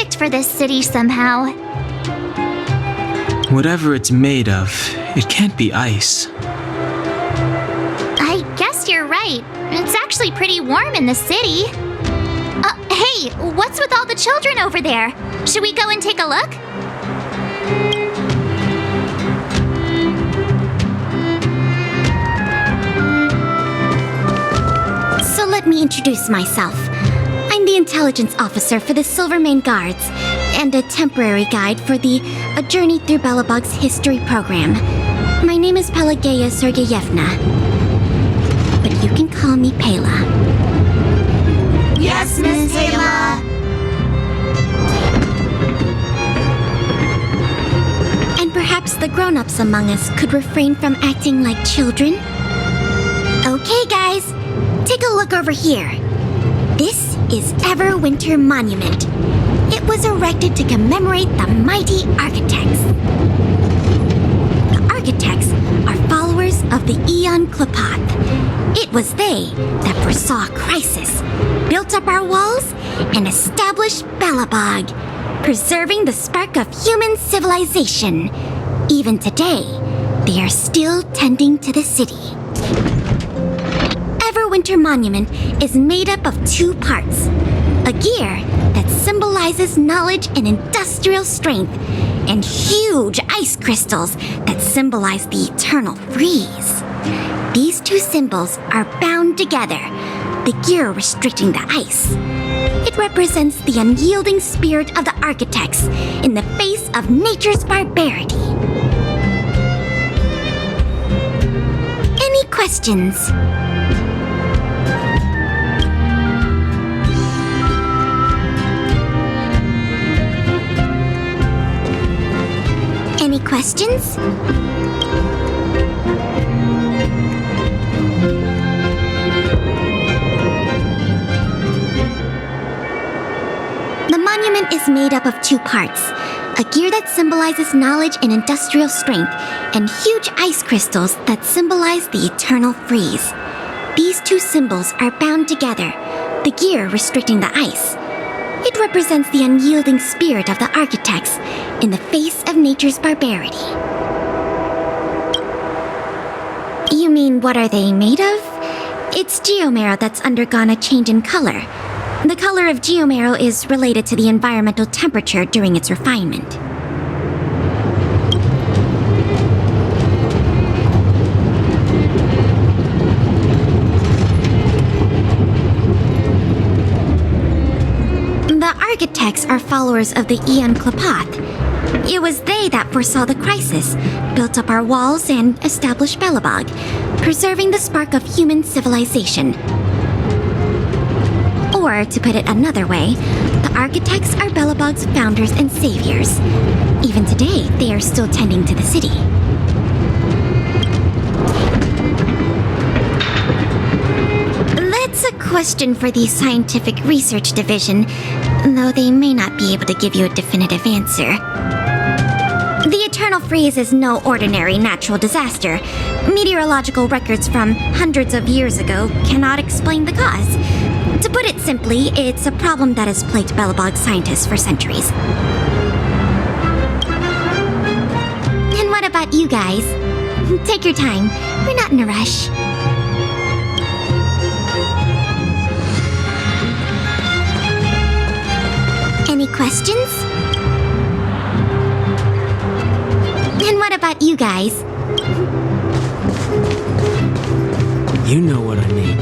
perfect for this city somehow. Whatever it's made of, it can't be ice. I guess you're right. It's actually pretty warm in the city. Hey, what's with all the children over there? Should we go and take a look? So let me introduce myself. I'm the intelligence officer for the Silvermane Guards, and a temporary guide for the A Journey Through Belobog's history program. My name is Pelageya Sergeyevna, but you can call me Pela. Yes, Miss Pela. And perhaps the grown-ups among us could refrain from acting like children? Okay, guys, take a look over here. This is Everwinter Monument. It was erected to commemorate the mighty architects. The architects are followers of the Aeon Klapath. It was they that foresaw crisis, built up our walls, and established Belobog, preserving the spark of human civilization. Even today, they are still tending to the city. Everwinter Monument is made up of two parts. A gear that symbolizes knowledge and industrial strength, and huge ice crystals that symbolize the eternal freeze. These two symbols are bound together, the gear restricting the ice. It represents the unyielding spirit of the architects in the face of nature's barbarity. Any questions? Any questions? The monument is made up of two parts. A gear that symbolizes knowledge and industrial strength, and huge ice crystals that symbolize the eternal freeze. These two symbols are bound together, the gear restricting the ice. It represents the unyielding spirit of the architects in the face of nature's barbarity. You mean, what are they made of? It's geomarrow that's undergone a change in color. The color of geomarrow is related to the environmental temperature during its refinement. The architects are followers of the Aeon Klapath. It was they that foresaw the crisis, built up our walls, and established Belobog, preserving the spark of human civilization. Or, to put it another way, the architects are Belobog's founders and saviors. Even today, they are still tending to the city. That's a question for the Scientific Research Division, though they may not be able to give you a definitive answer. The Eternal Freeze is no ordinary natural disaster. Meteorological records from hundreds of years ago cannot explain the cause. To put it simply, it's a problem that has plagued Belobog scientists for centuries. And what about you guys? Take your time. We're not in a rush. Any questions? And what about you guys? You know what I mean.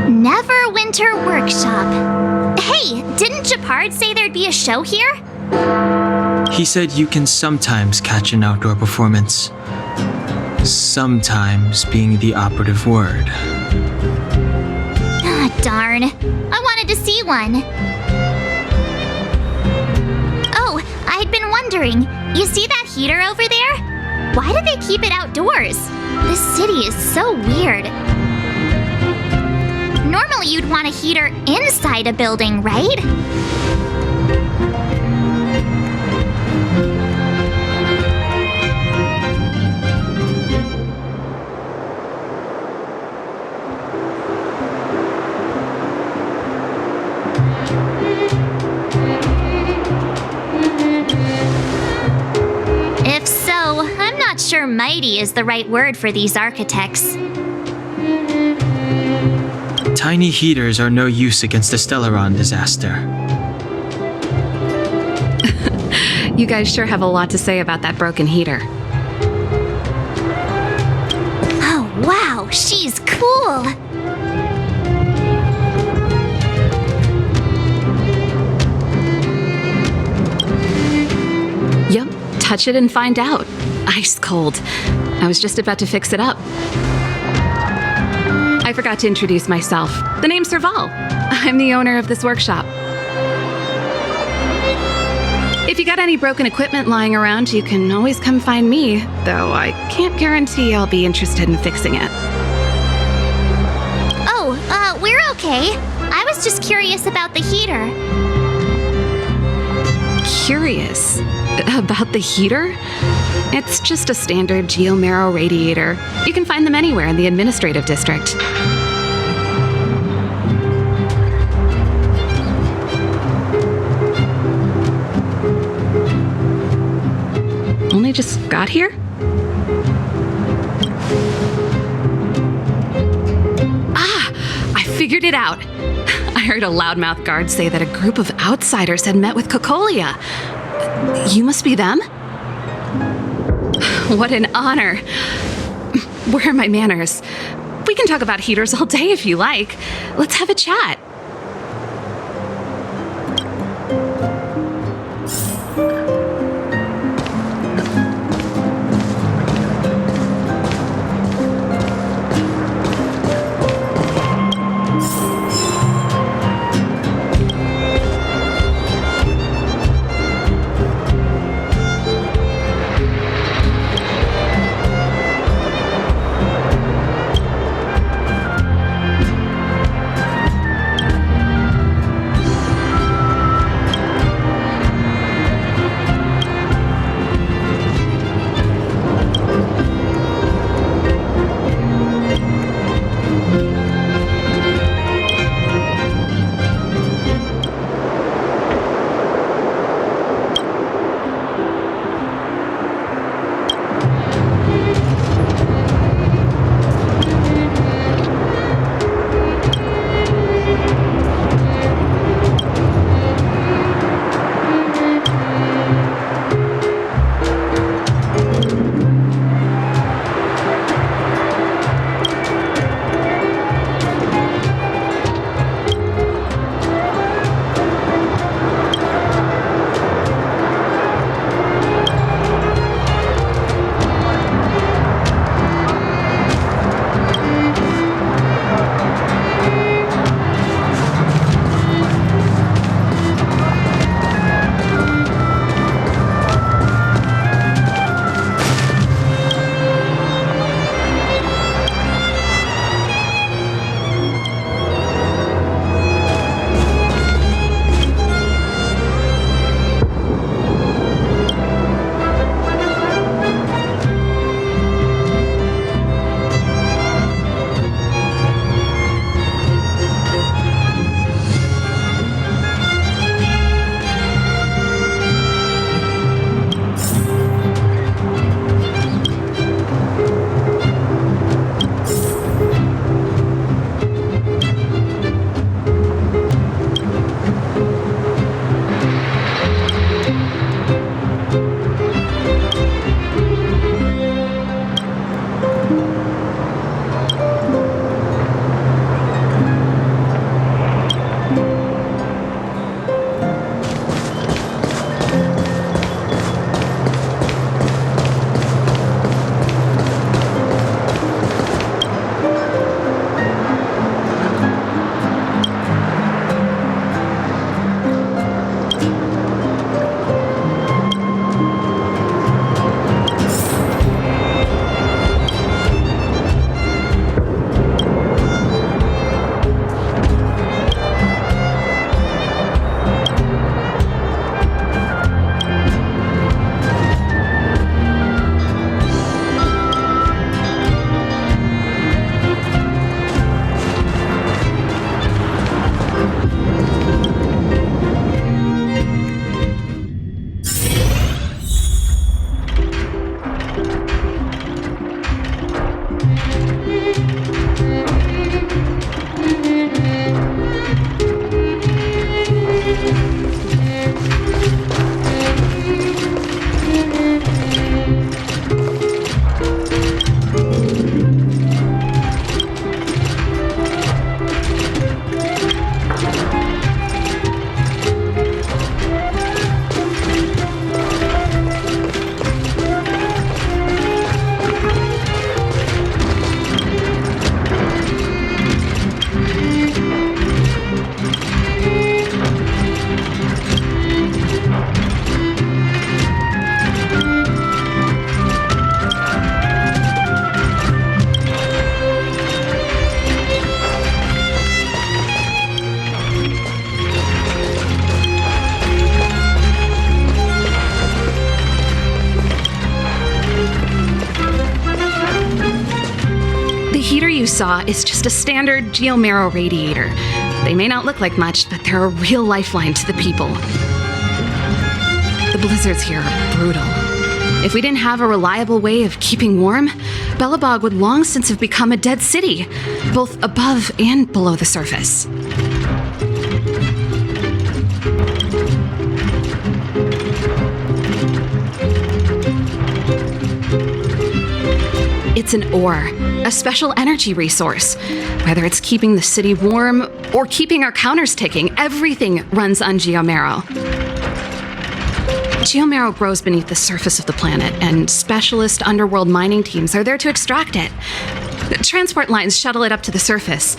Neverwinter Workshop. Hey, didn't Japard say there'd be a show here? He said you can sometimes catch an outdoor performance. Sometimes being the operative word. Ah, darn. I wanted to see one. Oh, I'd been wondering, you see that heater over there? Why do they keep it outdoors? This city is so weird. Normally you'd want a heater inside a building, right? If so, I'm not sure mighty is the right word for these architects. Tiny heaters are no use against the Stellaron disaster. You guys sure have a lot to say about that broken heater. Oh, wow, she's cool! Yep, touch it and find out. Ice cold. I was just about to fix it up. I forgot to introduce myself. The name's Serval. I'm the owner of this workshop. If you got any broken equipment lying around, you can always come find me, though I can't guarantee I'll be interested in fixing it. Oh, we're okay. I was just curious about the heater. Curious about the heater? It's just a standard geomarrow radiator. You can find them anywhere in the administrative district. Only just got here? Ah! I figured it out. I heard a loudmouth guard say that a group of outsiders had met with Cocolia. You must be them? What an honor. Where are my manners? We can talk about heaters all day if you like. Let's have a chat. saw is just a standard geomarrow radiator. They may not look like much, but they're a real lifeline to the people. The blizzards here are brutal. If we didn't have a reliable way of keeping warm, Belobog would long since have become a dead city, both above and below the surface. It's an ore, a special energy resource. Whether it's keeping the city warm or keeping our counters ticking, everything runs on geomarrow. Geomarrow grows beneath the surface of the planet, and specialist underworld mining teams are there to extract it. Transport lines shuttle it up to the surface.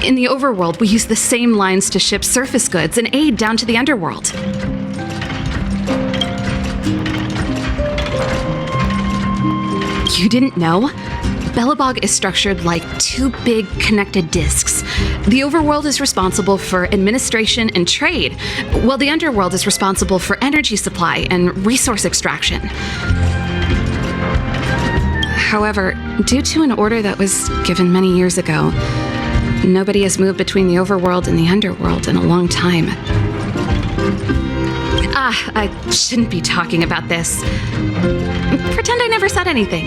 In the overworld, we use the same lines to ship surface goods and aid down to the underworld. You didn't know? Belobog is structured like two big connected disks. The overworld is responsible for administration and trade, while the underworld is responsible for energy supply and resource extraction. However, due to an order that was given many years ago, nobody has moved between the overworld and the underworld in a long time. I shouldn't be talking about this. Pretend I never said anything.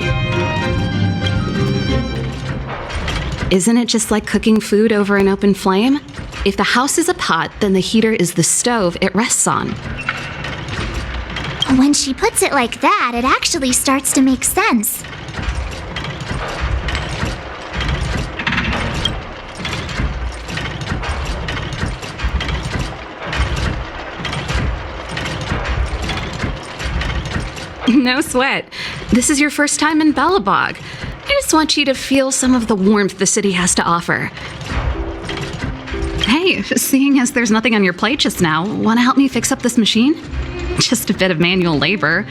Isn't it just like cooking food over an open flame? If the house is a pot, then the heater is the stove it rests on. When she puts it like that, it actually starts to make sense. No sweat. This is your first time in Belobog. I just want you to feel some of the warmth the city has to offer. Hey, seeing as there's nothing on your plate just now, want to help me fix up this machine? Just a bit of manual labor.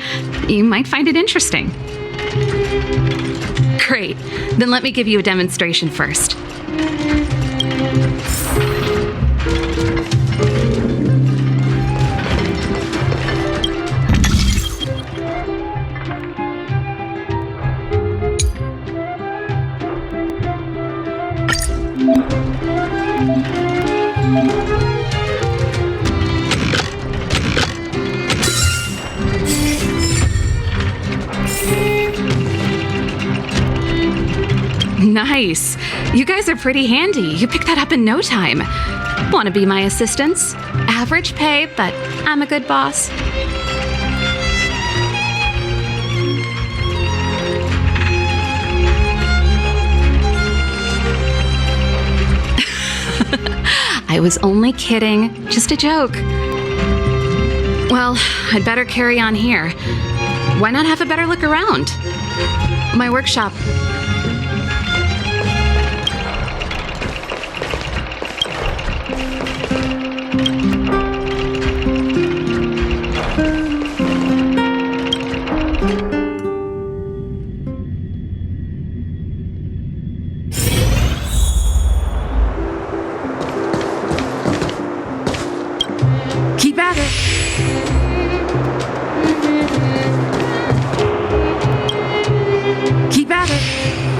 You might find it interesting. Great. Then let me give you a demonstration first. Nice. You guys are pretty handy. You picked that up in no time. Want to be my assistants? Average pay, but I'm a good boss. I was only kidding. Just a joke. Well, I'd better carry on here. Why not have a better look around? My workshop. Keep at it. Keep at it.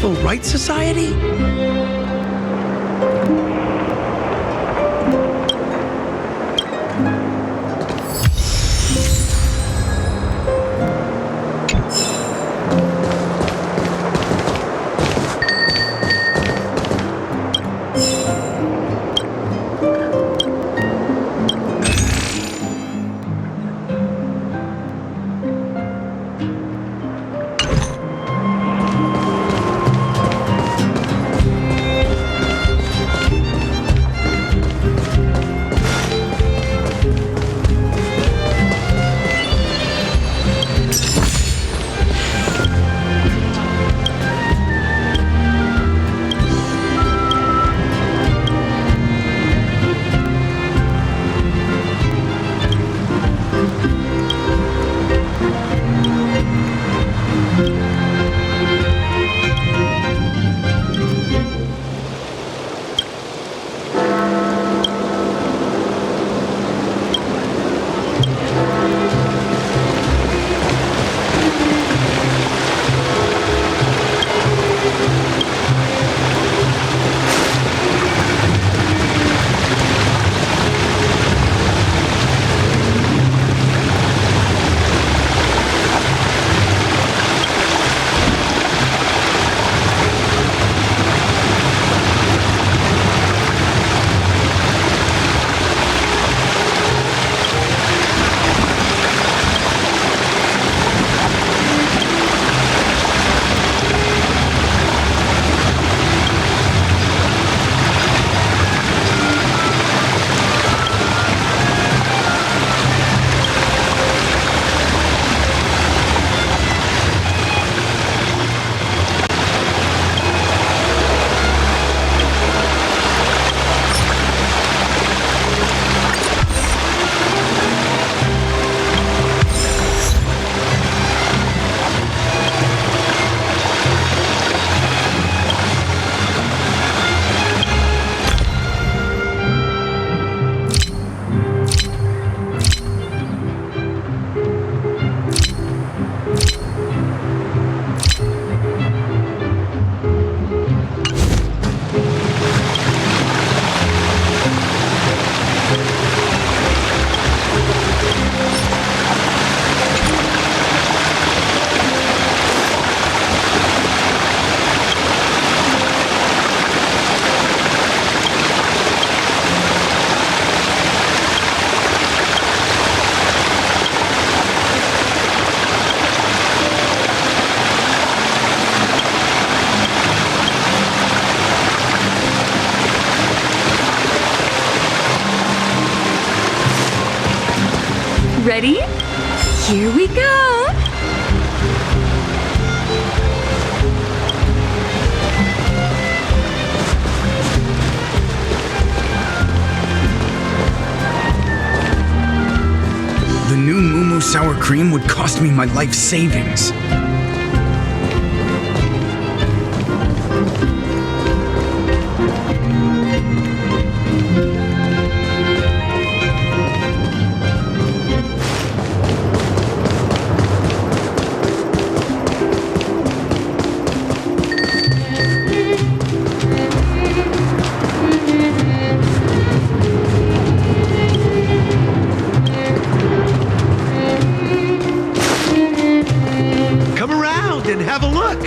Civil Rights Society? Ready? Here we go! The new Moo sour cream would cost me my life savings. Come around and have a look.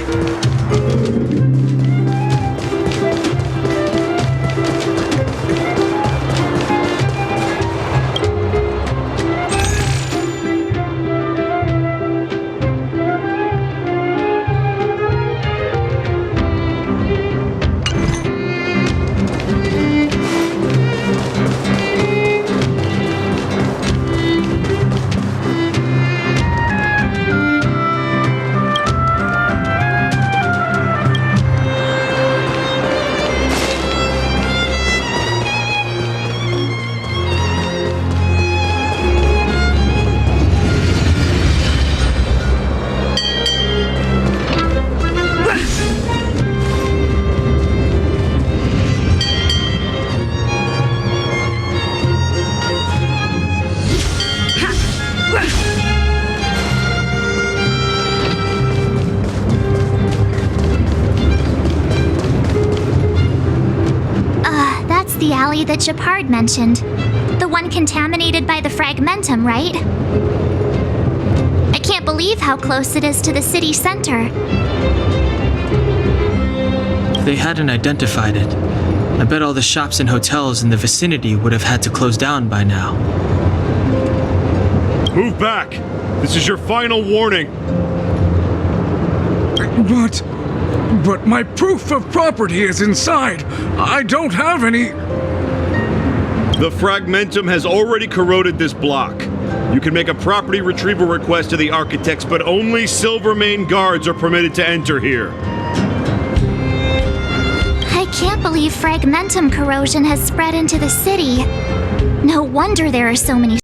alley that Japard mentioned. The one contaminated by the fragmentum, right? I can't believe how close it is to the city center. They hadn't identified it. I bet all the shops and hotels in the vicinity would have had to close down by now. Move back! This is your final warning! But my proof of property is inside. I don't have any. The fragmentum has already corroded this block. You can make a property retrieval request to the architects, but only Silvermane guards are permitted to enter here. I can't believe fragmentum corrosion has spread into the city. No wonder there are so many